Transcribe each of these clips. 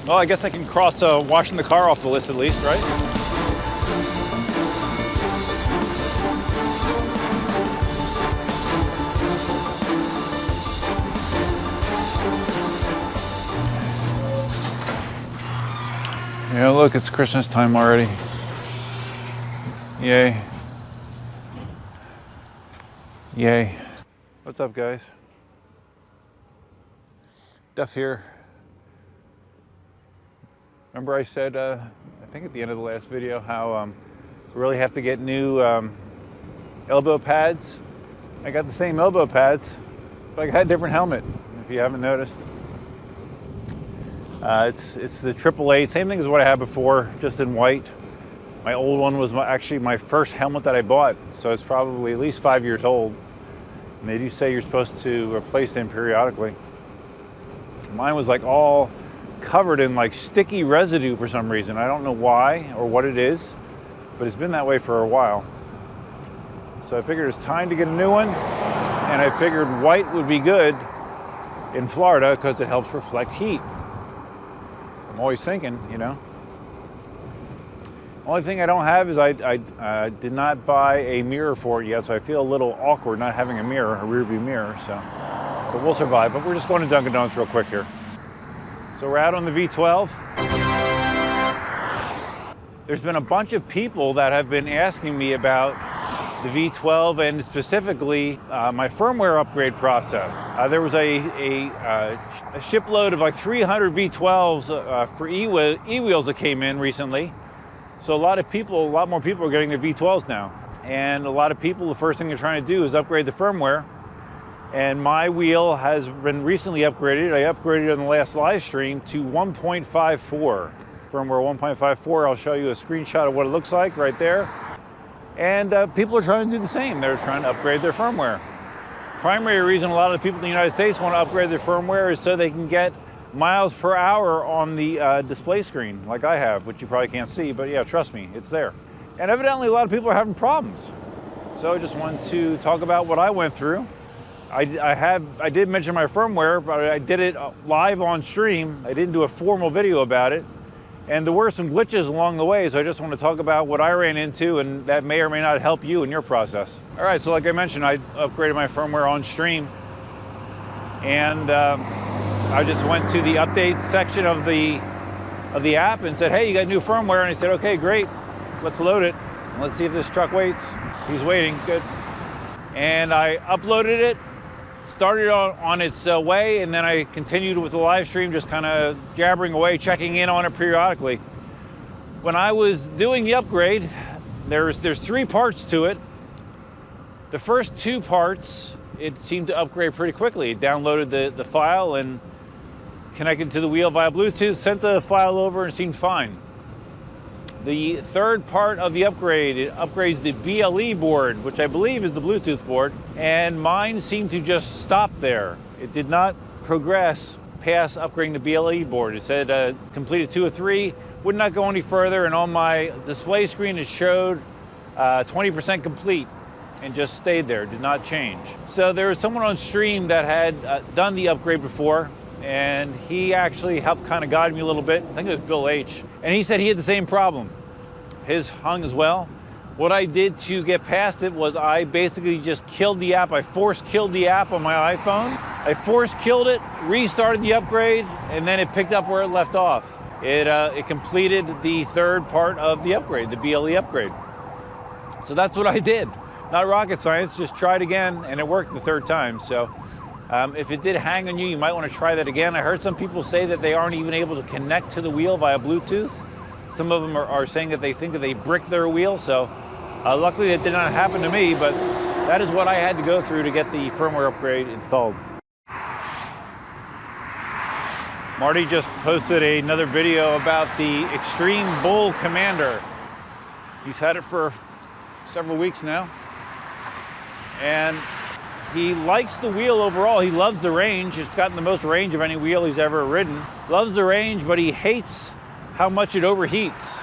Well, I guess I can cross washing the car off the list at least, right? Yeah, look, it's Christmas time already. Yay. Yay. What's up, guys? Duff here. Remember I said, I think at the end of the last video, how we really have to get new elbow pads. I got the same elbow pads, but I got a different helmet, if you haven't noticed. It's the AAA, same thing as what I had before, just in white. My old one was actually my first helmet that I bought, so it's probably at least 5 years old. And they do say you're supposed to replace them periodically. Mine was like all covered in like sticky residue for some reason. I don't know why or what it is, but it's been that way for a while. So I figured it's time to get a new one, and I figured white would be good in Florida because it helps reflect heat. I'm always thinking, you know. Only thing I don't have is I did not buy a mirror for it yet, so I feel a little awkward not having a mirror, a rear view mirror, so. But we'll survive. But we're just going to Dunkin' Donuts real quick here. So we're out on the V12. There's been a bunch of people that have been asking me about the V12 and specifically my firmware upgrade process. There was a shipload of like 300 V12s for e-wheels that came in recently. So a lot more people are getting their V12s now. And a lot of people, the first thing they're trying to do is upgrade the firmware. And my wheel has been recently upgraded. I upgraded on the last live stream to 1.54. Firmware 1.54. I'll show you a screenshot of what it looks like right there. And people are trying to do the same. They're trying to upgrade their firmware. Primary reason a lot of the people in the United States want to upgrade their firmware is so they can get miles per hour on the display screen, like I have, which you probably can't see, but yeah, trust me, it's there. And evidently a lot of people are having problems. So I just wanted to talk about what I went through. I did mention my firmware, but I did it live on stream. I didn't do a formal video about it. And there were some glitches along the way, so I just want to talk about what I ran into, and that may or may not help you in your process. All right, so like I mentioned, I upgraded my firmware on stream. And I just went to the update section of the app and said, hey, you got new firmware? And he said, okay, great, let's load it. Let's see if this truck waits. He's waiting, good. And I uploaded it, started on its way, and then I continued with the live stream, just kind of jabbering away, checking in on it periodically. When I was doing the upgrade, there's 3 parts to it. The first 2 parts, it seemed to upgrade pretty quickly. It downloaded the file and connected to the wheel via Bluetooth, sent the file over, and it seemed fine. The third part of the upgrade, it upgrades the BLE board, which I believe is the Bluetooth board, and mine seemed to just stop there. It did not progress past upgrading the BLE board. It said completed 2 of 3, would not go any further, and on my display screen it showed 20% complete and just stayed there, did not change. So there was someone on stream that had done the upgrade before, and he actually helped kind of guide me a little bit. I think it was Bill H. And he said he had the same problem. His hung as well. What I did to get past it was I basically just killed the app. I force killed the app on my iPhone. I force killed it, restarted the upgrade, and then it picked up where it left off. It completed the third part of the upgrade, the BLE upgrade. So that's what I did. Not rocket science, just tried again, and it worked the third time. So if it did hang on you, you might want to try that again. I heard some people say that they aren't even able to connect to the wheel via Bluetooth. Some of them are saying that they think that they bricked their wheel. So luckily that did not happen to me, but that is what I had to go through to get the firmware upgrade installed. Marty just posted another video about the Extreme Bull Commander. He's had it for several weeks now. And he likes the wheel overall. He loves the range. It's gotten the most range of any wheel he's ever ridden. Loves the range, but he hates how much it overheats.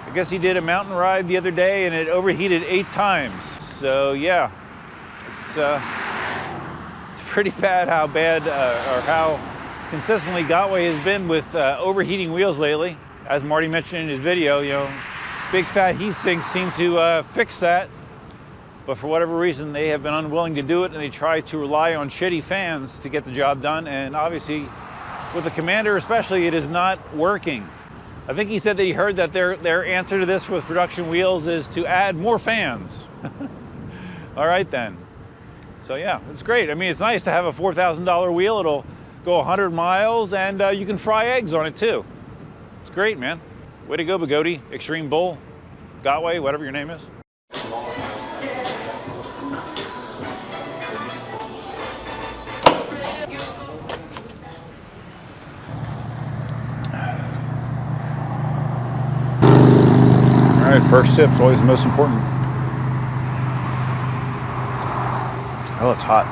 I guess he did a mountain ride the other day and it overheated 8 times. So yeah, it's pretty bad how bad or how consistently Gotway has been with overheating wheels lately. As Marty mentioned in his video, you know, big fat heat sinks seem to fix that. But for whatever reason, they have been unwilling to do it, and they try to rely on shitty fans to get the job done. And obviously, with the Commander especially, it is not working. I think he said that he heard that their answer to this with production wheels is to add more fans. All right then. So yeah, it's great. I mean, it's nice to have a $4,000 wheel. It'll go 100 miles, and you can fry eggs on it too. It's great, man. Way to go, Bugatti, Extreme Bull, Gotway, whatever your name is. All right, first sip's always the most important. Oh, it's hot.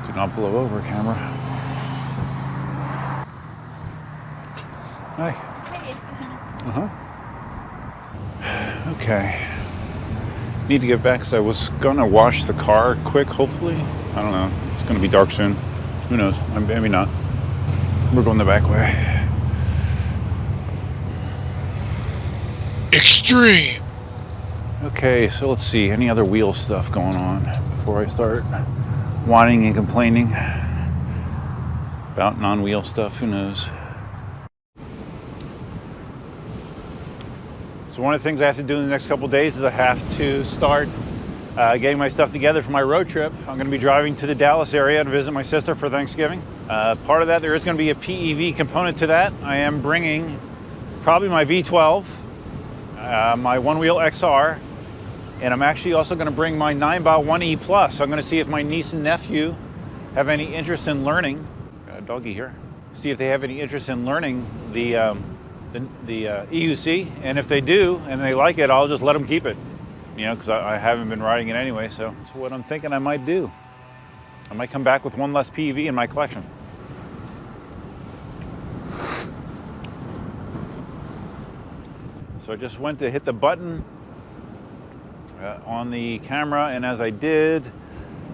Do not blow over, camera. Hi. Okay. Need to get back because I was gonna wash the car quick, hopefully. I don't know. It's gonna be dark soon. Who knows? Maybe not. We're going the back way. Extreme. Okay, so let's see. Any other wheel stuff going on before I start whining and complaining about non-wheel stuff? Who knows? So one of the things I have to do in the next couple of days is I have to start getting my stuff together for my road trip. I'm going to be driving to the Dallas area to visit my sister for Thanksgiving. Part of that, there is going to be a PEV component to that. I am bringing probably my V12, my one-wheel XR, and I'm actually also going to bring my Ninebot 1E Plus. So I'm going to see if my niece and nephew have any interest in learning. Got a doggy here. See if they have any interest in learning the EUC, and if they do and they like it, I'll just let them keep it. You know, because I haven't been riding it anyway. So that's what I'm thinking I might do. I might come back with one less PEV in my collection. So I just went to hit the button on the camera, and as I did,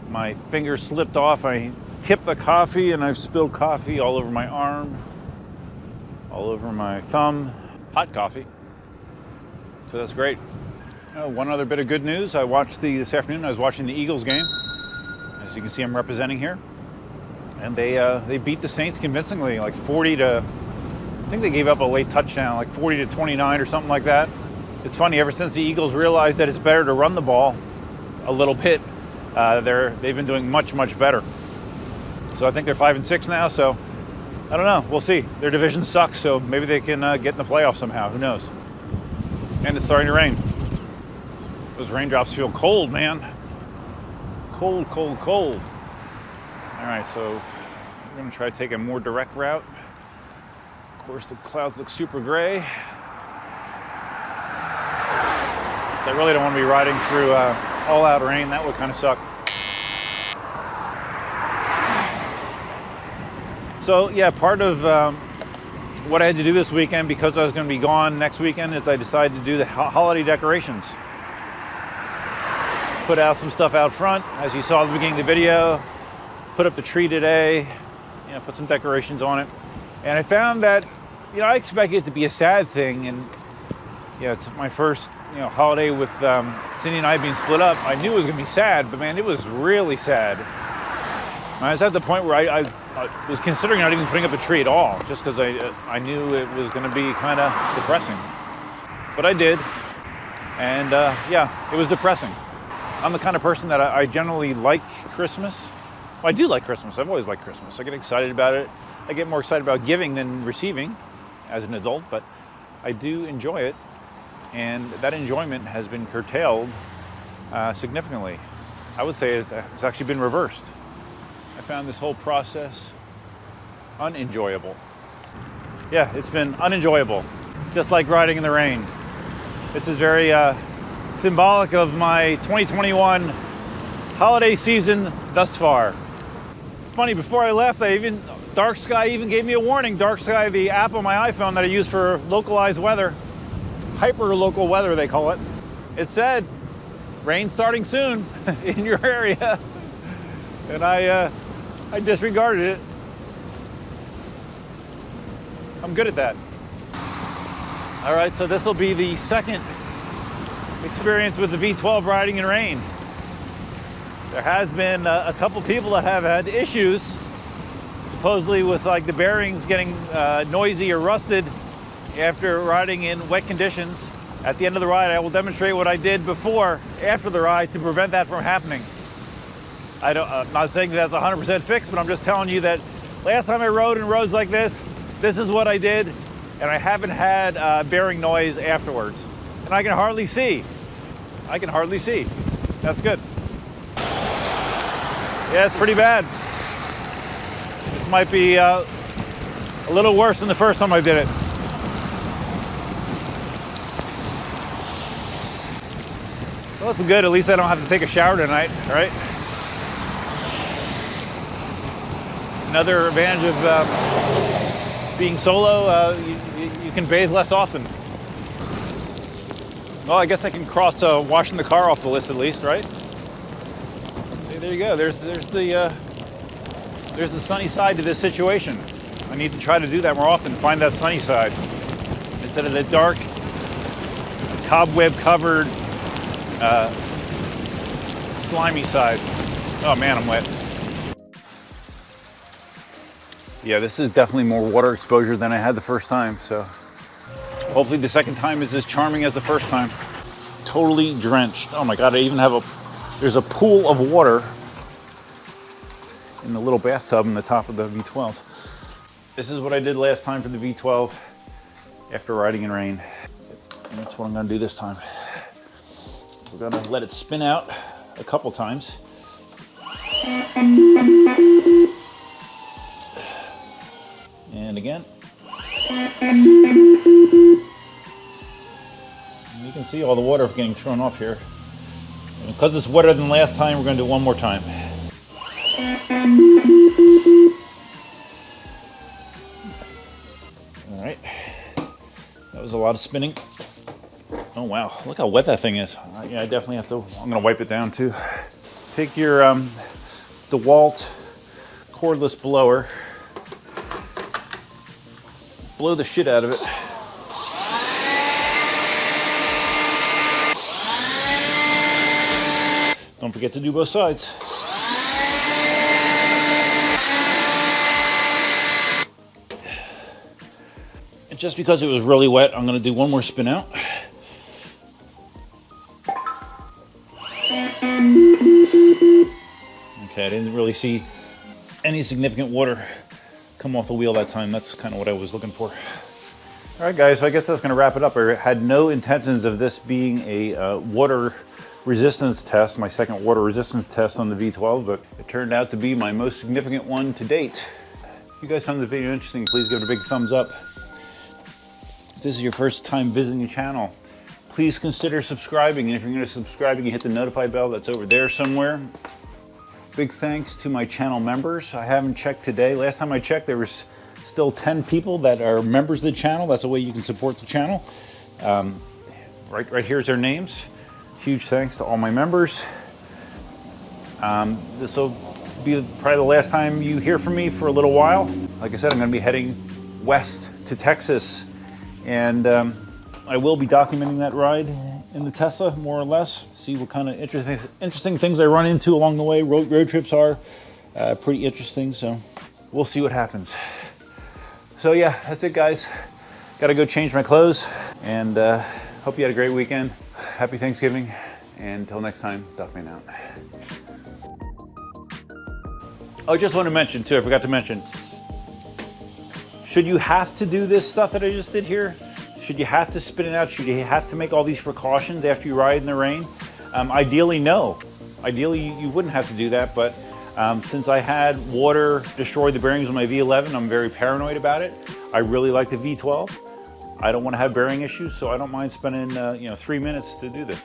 my finger slipped off. I tipped the coffee, and I've spilled coffee all over my arm, all over my thumb. Hot coffee. So that's great. One other bit of good news. I watched this afternoon, I was watching the Eagles game. As you can see, I'm representing here. And they beat the Saints convincingly, like 40 to, I think they gave up a late touchdown, like 40 to 29 or something like that. It's funny, ever since the Eagles realized that it's better to run the ball a little bit, they've been doing much, much better. So I think they're 5-6 now, so I don't know, we'll see. Their division sucks, so maybe they can get in the playoffs somehow, who knows. And it's starting to rain. Those raindrops feel cold, man. Cold, cold, cold. All right, so we're gonna try to take a more direct route. Of course, the clouds look super gray. So I really don't want to be riding through all-out rain. That would kind of suck. So yeah, part of what I had to do this weekend, because I was going to be gone next weekend, is I decided to do the holiday decorations. Put out some stuff out front, as you saw at the beginning of the video. Put up the tree today, you know, put some decorations on it. And I found that, you know, I expected it to be a sad thing, and you know, it's my first, you know, holiday with Cindy and I being split up. I knew it was going to be sad, but man, it was really sad. And I was at the point where I was considering not even putting up a tree at all, just because I knew it was going to be kind of depressing. But I did, and yeah, it was depressing. I'm the kind of person that I generally like Christmas. Well, I do like Christmas. I've always liked Christmas. I get excited about it. I get more excited about giving than receiving as an adult, but I do enjoy it. And that enjoyment has been curtailed significantly. I would say it's actually been reversed. I found this whole process unenjoyable. Yeah, it's been unenjoyable, just like riding in the rain. This is very symbolic of my 2021 holiday season thus far. It's funny, before I left, Dark Sky even gave me a warning. Dark Sky, the app on my iPhone that I use for localized weather, hyper-local weather they call it. It said, rain starting soon in your area. And I I disregarded it. I'm good at that. All right, so this will be the second experience with the V12 riding in rain. There has been a couple people that have had issues, supposedly with like the bearings getting noisy or rusted after riding in wet conditions. At the end of the ride, I will demonstrate what I did before, after the ride, to prevent that from happening. I'm not saying that's 100% fixed, but I'm just telling you that last time I rode in roads like this is what I did, and I haven't had bearing noise afterwards. And I can hardly see. I can hardly see. That's good. Yeah, it's pretty bad. This might be a little worse than the first time I did it. Well, that's good. At least I don't have to take a shower tonight, right? Another advantage of being solo, you can bathe less often. Well, I guess I can cross washing the car off the list at least, right? See, there you go. There's the sunny side to this situation. I need to try to do that more often, find that sunny side instead of the dark, cobweb-covered, slimy side. Oh man, I'm wet. Yeah, this is definitely more water exposure than I had the first time, so hopefully the second time is as charming as the first time. Totally drenched. Oh my God, I even have there's a pool of water in the little bathtub in the top of the V12. This is what I did last time for the V12 after riding in rain. And that's what I'm gonna do this time. We're gonna let it spin out a couple times. And again. And you can see all the water getting thrown off here. And because it's wetter than last time, we're going to do one more time. All right. That was a lot of spinning. Oh wow, look how wet that thing is. Yeah, I definitely have to, I'm going to wipe it down too. Take your DeWalt cordless blower. Blow the shit out of it. Don't forget to do both sides. And just because it was really wet, I'm going to do one more spin out. Okay, I didn't really see any significant water come off the wheel that time. That's kind of what I was looking for. All right, guys, so I guess that's going to wrap it up. I had no intentions of this being a water resistance test, my second water resistance test on the V12, but it turned out to be my most significant one to date. If you guys found the video interesting, please give it a big thumbs up. If this is your first time visiting the channel, please consider subscribing. And if you're going to subscribe, you can hit the notify bell that's over there somewhere. Big thanks to my channel members. I haven't checked today. Last time I checked, there was still 10 people that are members of the channel. That's a way you can support the channel. Right here's their names. Huge thanks to all my members. This will be probably the last time you hear from me for a little while. Like I said, I'm going to be heading west to Texas, and I will be documenting that ride in the Tesla, more or less. See what kind of interesting things I run into along the way. Road trips are pretty interesting, so we'll see what happens. So yeah, that's it, guys. Got to go change my clothes, and hope you had a great weekend. Happy Thanksgiving, and until next time, Duckman out. Oh, I just want to mention too, I forgot to mention, should you have to do this stuff that I just did here, should you have to spin it out, should you have to make all these precautions after you ride in the rain? Ideally, no. Ideally, you wouldn't have to do that, but since I had water destroy the bearings on my V11, I'm very paranoid about it. I really like the V12. I don't want to have bearing issues, so I don't mind spending 3 minutes to do this.